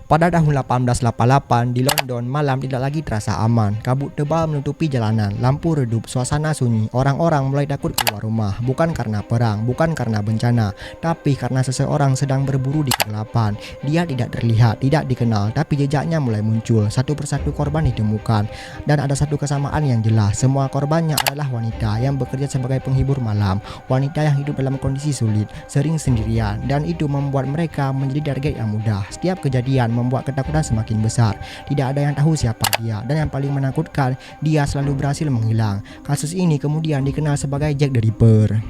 Pada tahun 1888 di London, malam tidak lagi terasa aman. Kabut tebal menutupi jalanan, lampu redup, suasana sunyi. Orang-orang mulai takut keluar rumah, bukan karena perang, bukan karena bencana, tapi karena seseorang sedang berburu di kegelapan. Dia tidak terlihat, tidak dikenal, tapi jejaknya mulai muncul. Satu persatu korban ditemukan, dan ada satu kesamaan yang jelas. Semua korbannya adalah wanita yang bekerja sebagai penghibur malam. Wanita yang hidup dalam kondisi sulit, sering sendirian, dan itu membuat mereka menjadi target yang mudah. Setiap kejadian membuat ketakutan semakin besar. Tidak ada yang tahu siapa dia, dan yang paling menakutkan, dia selalu berhasil menghilang. Kasus ini kemudian dikenal sebagai Jack the Ripper.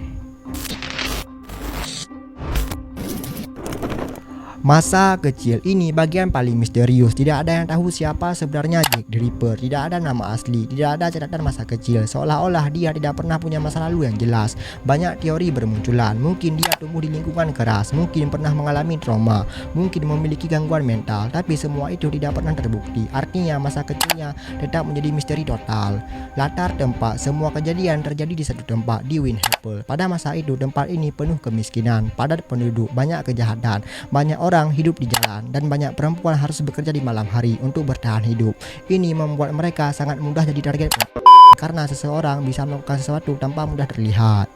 Masa kecil ini bagian paling misterius. Tidak ada yang tahu siapa sebenarnya Jack the Ripper. Tidak ada nama asli, tidak ada catatan masa kecil. Seolah-olah dia tidak pernah punya masa lalu yang jelas. Banyak teori bermunculan. Mungkin dia tumbuh di lingkungan keras, mungkin pernah mengalami trauma, mungkin memiliki gangguan mental. Tapi semua itu tidak pernah terbukti. Artinya masa kecilnya tetap menjadi misteri total. Latar tempat semua kejadian terjadi di satu tempat, di Whitechapel. Pada masa itu tempat ini penuh kemiskinan, padat penduduk, banyak kejahatan, banyak orang hidup di jalan, dan banyak perempuan harus bekerja di malam hari untuk bertahan hidup. Ini membuat mereka sangat mudah jadi target karena seseorang bisa melakukan sesuatu tanpa mudah terlihat.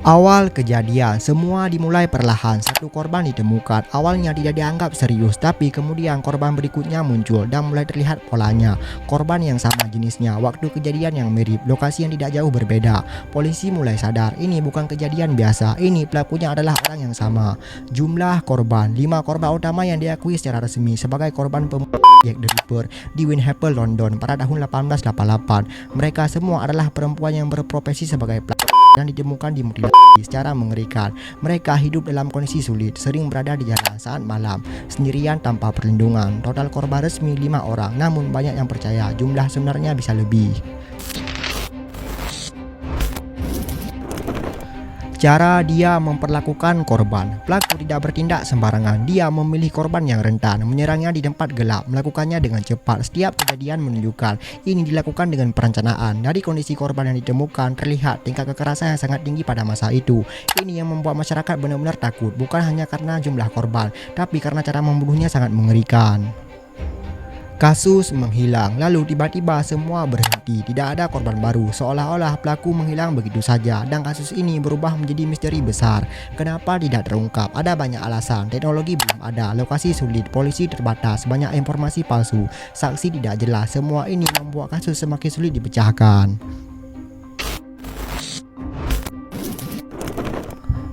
Awal kejadian, semua dimulai perlahan. Satu korban ditemukan. Awalnya tidak dianggap serius, tapi kemudian korban berikutnya muncul dan mulai terlihat polanya. Korban yang sama jenisnya, waktu kejadian yang mirip, lokasi yang tidak jauh berbeda. Polisi mulai sadar, ini bukan kejadian biasa, ini pelakunya adalah orang yang sama. Jumlah korban, 5 korban utama yang diakui secara resmi sebagai korban pembunuhan Jack the Ripper di Whitechapel, London pada tahun 1888. Mereka semua adalah perempuan yang berprofesi sebagai pelaku dan ditemukan dimutilasi secara mengerikan. Mereka hidup dalam kondisi sulit, sering berada di jalan saat malam, sendirian tanpa perlindungan. Total korban resmi 5 orang, namun banyak yang percaya jumlah sebenarnya bisa lebih. Cara dia memperlakukan korban. Pelaku tidak bertindak sembarangan. Dia memilih korban yang rentan, menyerangnya di tempat gelap, melakukannya dengan cepat. Setiap kejadian menunjukkan ini dilakukan dengan perencanaan. Dari kondisi korban yang ditemukan, terlihat tingkat kekerasan yang sangat tinggi pada masa itu. Ini yang membuat masyarakat benar-benar takut, bukan hanya karena jumlah korban, tapi karena cara membunuhnya sangat mengerikan. Kasus menghilang, lalu tiba-tiba semua berhenti, tidak ada korban baru, seolah-olah pelaku menghilang begitu saja, dan kasus ini berubah menjadi misteri besar. Kenapa tidak terungkap? Ada banyak alasan. Teknologi belum ada, lokasi sulit, polisi terbatas, banyak informasi palsu, saksi tidak jelas. Semua ini membuat kasus semakin sulit dipecahkan.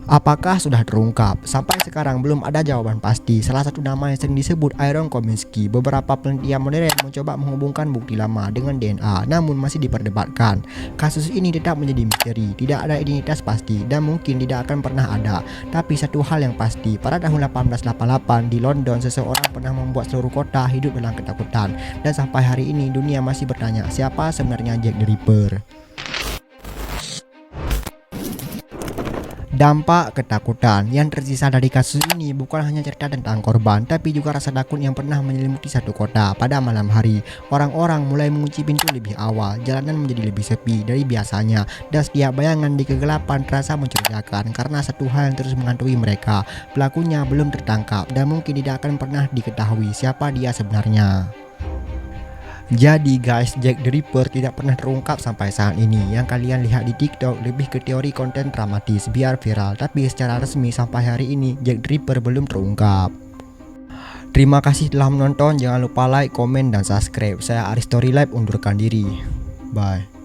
Apakah sudah terungkap? Sampai sekarang belum ada jawaban pasti. Salah satu nama yang sering disebut Aaron Kosminski. Beberapa penelitian modern mencoba menghubungkan bukti lama dengan DNA, namun masih diperdebatkan. Kasus ini tetap menjadi misteri, tidak ada identitas pasti, dan mungkin tidak akan pernah ada. Tapi satu hal yang pasti, pada tahun 1888 di London, seseorang pernah membuat seluruh kota hidup dalam ketakutan. Dan sampai hari ini dunia masih bertanya, siapa sebenarnya Jack the Ripper? Dampak ketakutan yang tersisa dari kasus ini bukan hanya cerita tentang korban, tapi juga rasa takut yang pernah menyelimuti satu kota. Pada malam hari, orang-orang mulai mengunci pintu lebih awal, jalanan menjadi lebih sepi dari biasanya, dan setiap bayangan di kegelapan terasa mencurigakan karena satu hal yang terus menghantui mereka. Pelakunya belum tertangkap dan mungkin tidak akan pernah diketahui siapa dia sebenarnya. Jadi guys, Jack the Ripper tidak pernah terungkap sampai saat ini. Yang kalian lihat di TikTok lebih ke teori konten dramatis biar viral, tapi secara resmi sampai hari ini Jack the Ripper belum terungkap. Terima kasih telah menonton, jangan lupa like, komen, dan subscribe. Saya Aris Story Live undurkan diri. Bye.